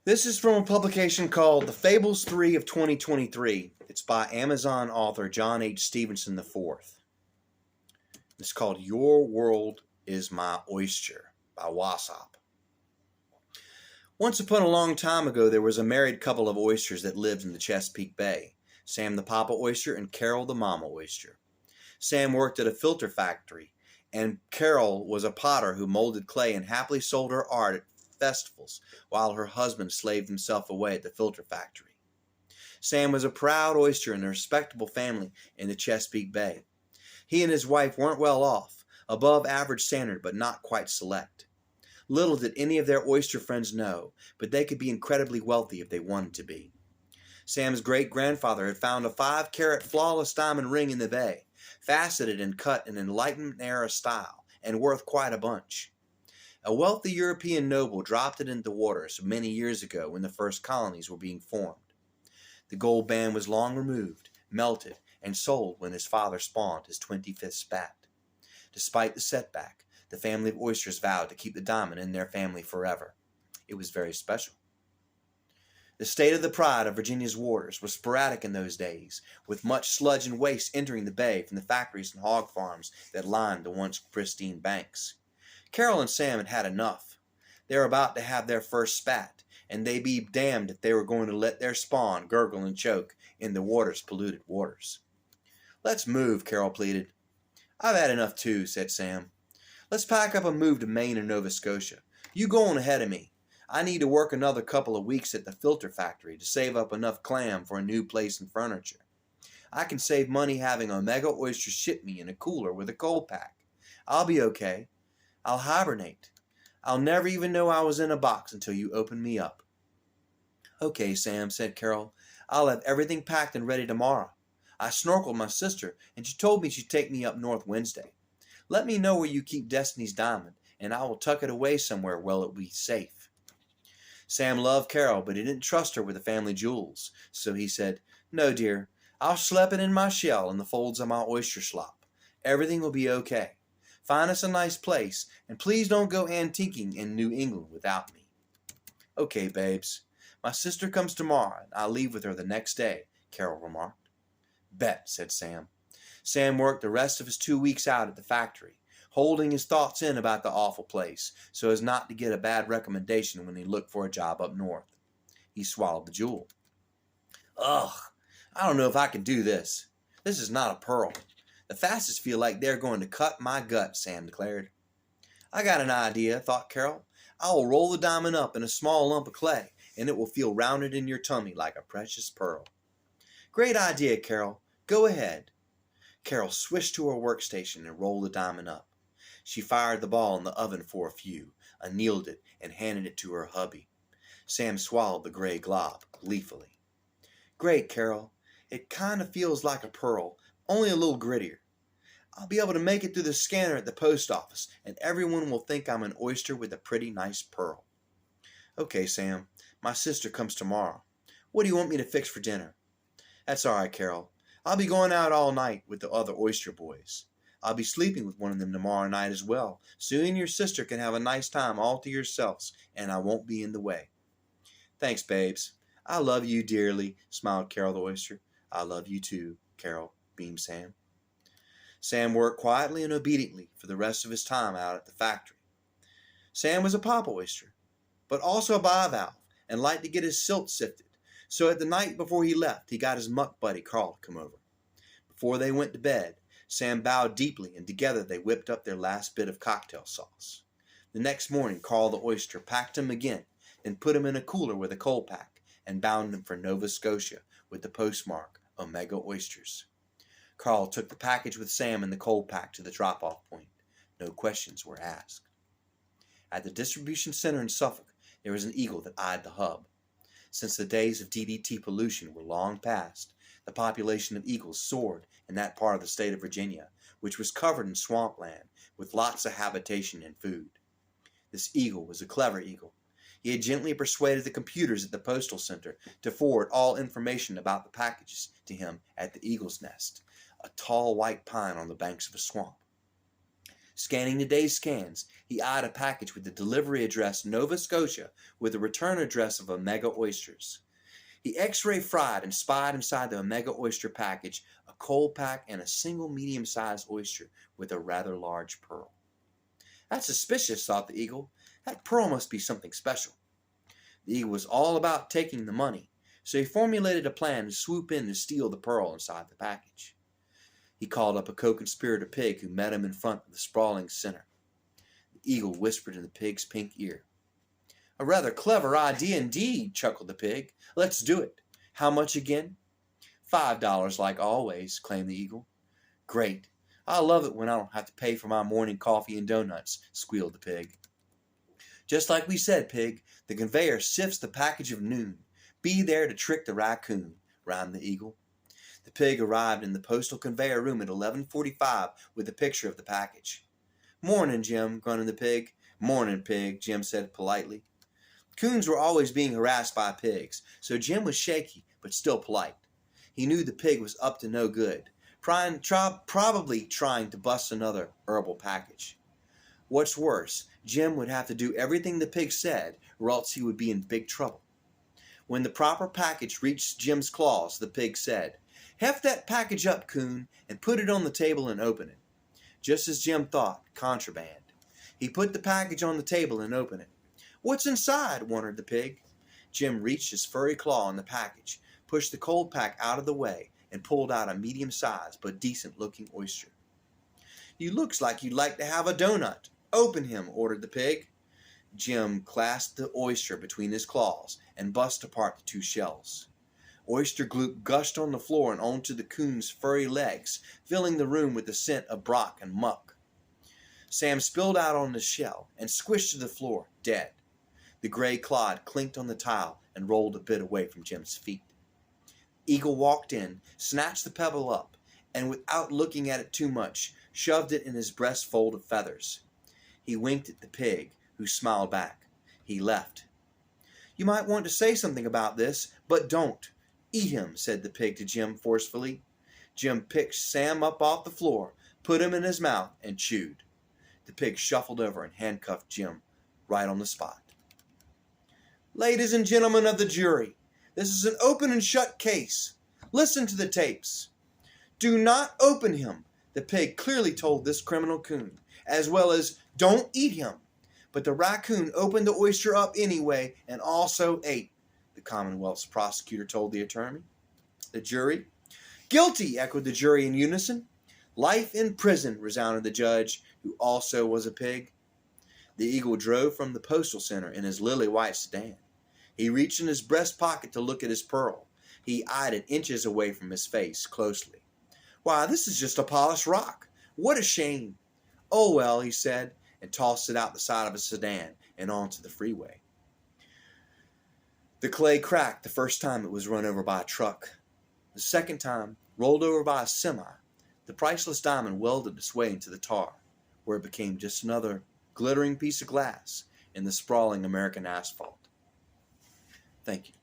This is from a publication called The Fables 3 of 2023. It's by Amazon author John H. Stephenson IV. It's called Your World is My Oyster by Wasop. Once upon a long time ago, there was a married couple of oysters that lived in the Chesapeake Bay. Sam the Papa Oyster and Carol the Mama Oyster. Sam worked at a filter factory, and Carol was a potter who molded clay and happily sold her art at festivals while her husband slaved himself away at the filter factory. Sam was a proud oyster in a respectable family in the Chesapeake Bay. He and his wife weren't well off, above average standard but not quite select. Little did any of their oyster friends know, but they could be incredibly wealthy if they wanted to be. Sam's great-grandfather had found a 5-carat flawless diamond ring in the bay, faceted and cut in Enlightenment-era style, and worth quite a bunch. A wealthy European noble dropped it into the waters many years ago when the first colonies were being formed. The gold band was long removed, melted, and sold when his father spawned his 25th spat. Despite the setback, the family of oysters vowed to keep the diamond in their family forever. It was very special. The state of the pride of Virginia's waters was sporadic in those days, with much sludge and waste entering the bay from the factories and hog farms that lined the once pristine banks. Carol and Sam had had enough. They were about to have their first spat, and they'd be damned if they were going to let their spawn gurgle and choke in the water's polluted waters. "Let's move," Carol pleaded. "I've had enough too," said Sam. "Let's pack up and move to Maine or Nova Scotia. You go on ahead of me. I need to work another couple of weeks at the filter factory to save up enough clam for a new place and furniture. I can save money having Omega Oyster ship me in a cooler with a cold pack. I'll be okay. I'll hibernate. I'll never even know I was in a box until you open me up." "Okay, Sam," said Carol. "I'll have everything packed and ready tomorrow. I snorkeled my sister, and she told me she'd take me up north Wednesday. Let me know where you keep Destiny's diamond, and I will tuck it away somewhere where it'll be safe." Sam loved Carol, but he didn't trust her with the family jewels, so he said, "No, dear, I'll slep it in my shell in the folds of my oyster slop. Everything will be okay. Find us a nice place, and please don't go antiquing in New England without me." "Okay, babes. My sister comes tomorrow, and I'll leave with her the next day," Carol remarked. "Bet," said Sam. Sam worked the rest of his 2 weeks out at the factory, holding his thoughts in about the awful place so as not to get a bad recommendation when he looked for a job up north. He swallowed the jewel. "Ugh, I don't know if I can do this. This is not a pearl. The facets feel like they're going to cut my gut," Sam declared. "I got an idea," thought Carol. "I will roll the diamond up in a small lump of clay, and it will feel rounded in your tummy like a precious pearl." "Great idea, Carol. Go ahead." Carol swished to her workstation and rolled the diamond up. She fired the ball in the oven for a few, annealed it, and handed it to her hubby. Sam swallowed the gray glob gleefully. "Great, Carol. It kind of feels like a pearl, only a little grittier. I'll be able to make it through the scanner at the post office, and everyone will think I'm an oyster with a pretty nice pearl." "Okay, Sam. My sister comes tomorrow. What do you want me to fix for dinner?" "That's all right, Carol. I'll be going out all night with the other oyster boys. I'll be sleeping with one of them tomorrow night as well, so you and your sister can have a nice time all to yourselves, and I won't be in the way." "Thanks, babes. I love you dearly," smiled Carol the oyster. "I love you too, Carol," beamed Sam. Sam worked quietly and obediently for the rest of his time out at the factory. Sam was a papa oyster, but also a bivalve, and liked to get his silt sifted, so at the night before he left, he got his muck buddy Carl to come over. Before they went to bed, Sam bowed deeply, and together they whipped up their last bit of cocktail sauce. The next morning, Carl the oyster packed him again, then put him in a cooler with a coal pack, and bound him for Nova Scotia with the postmark Omega Oysters. Carl took the package with Sam and the coal pack to the drop-off point. No questions were asked. At the distribution center in Suffolk, there was an eagle that eyed the hub. Since the days of DDT pollution were long past, the population of eagles soared in that part of the state of Virginia, which was covered in swampland with lots of habitation and food. This eagle was a clever eagle. He had gently persuaded the computers at the postal center to forward all information about the packages to him at the eagle's nest, a tall white pine on the banks of a swamp. Scanning the day's scans, he eyed a package with the delivery address Nova Scotia with the return address of Omega Oysters. He X-ray fried and spied inside the Omega Oyster package a cold pack and a single medium-sized oyster with a rather large pearl. That's suspicious, thought the eagle. That pearl must be something special. The eagle was all about taking the money, so he formulated a plan to swoop in to steal the pearl inside the package. He called up a co-conspirator pig who met him in front of the sprawling center. The eagle whispered in the pig's pink ear. A rather clever idea indeed, chuckled the pig. Let's do it. How much again? $5 like always, claimed the eagle. Great. I love it when I don't have to pay for my morning coffee and donuts, squealed the pig. Just like we said, pig, the conveyor sifts the package of noon. Be there to trick the raccoon, rhymed the eagle. The pig arrived in the postal conveyor room at 11:45 with a picture of the package. Morning, Jim, grunted the pig. Morning, pig, Jim said politely. Coons were always being harassed by pigs, so Jim was shaky but still polite. He knew the pig was up to no good, probably trying to bust another herbal package. What's worse, Jim would have to do everything the pig said, or else he would be in big trouble. When the proper package reached Jim's claws, the pig said, Heft that package up, Coon, and put it on the table and open it. Just as Jim thought, contraband. He put the package on the table and opened it. What's inside? Wondered the pig. Jim reached his furry claw in the package, pushed the cold pack out of the way, and pulled out a medium-sized but decent-looking oyster. You looks like you'd like to have a donut. Open him, ordered the pig. Jim clasped the oyster between his claws and bust apart the two shells. Oyster gloop gushed on the floor and onto the coon's furry legs, filling the room with the scent of brock and muck. Sam spilled out on the shell and squished to the floor, dead. The gray clod clinked on the tile and rolled a bit away from Jim's feet. Eagle walked in, snatched the pebble up, and without looking at it too much, shoved it in his breast fold of feathers. He winked at the pig, who smiled back. He left. You might want to say something about this, but don't. Eat him, said the pig to Jim forcefully. Jim picked Sam up off the floor, put him in his mouth, and chewed. The pig shuffled over and handcuffed Jim right on the spot. Ladies and gentlemen of the jury, this is an open and shut case. Listen to the tapes. Do not open him, the pig clearly told this criminal coon, as well as don't eat him. But the raccoon opened the oyster up anyway and also ate, the Commonwealth's prosecutor told the attorney. The jury. Guilty, echoed the jury in unison. Life in prison, resounded the judge, who also was a pig. The eagle drove from the postal center in his lily-white sedan. He reached in his breast pocket to look at his pearl. He eyed it inches away from his face closely. Why, this is just a polished rock. What a shame. Oh, well, he said, and tossed it out the side of his sedan and onto the freeway. The clay cracked the first time it was run over by a truck. The second time, rolled over by a semi, the priceless diamond welded its way into the tar, where it became just another glittering piece of glass in the sprawling American asphalt. Thank you.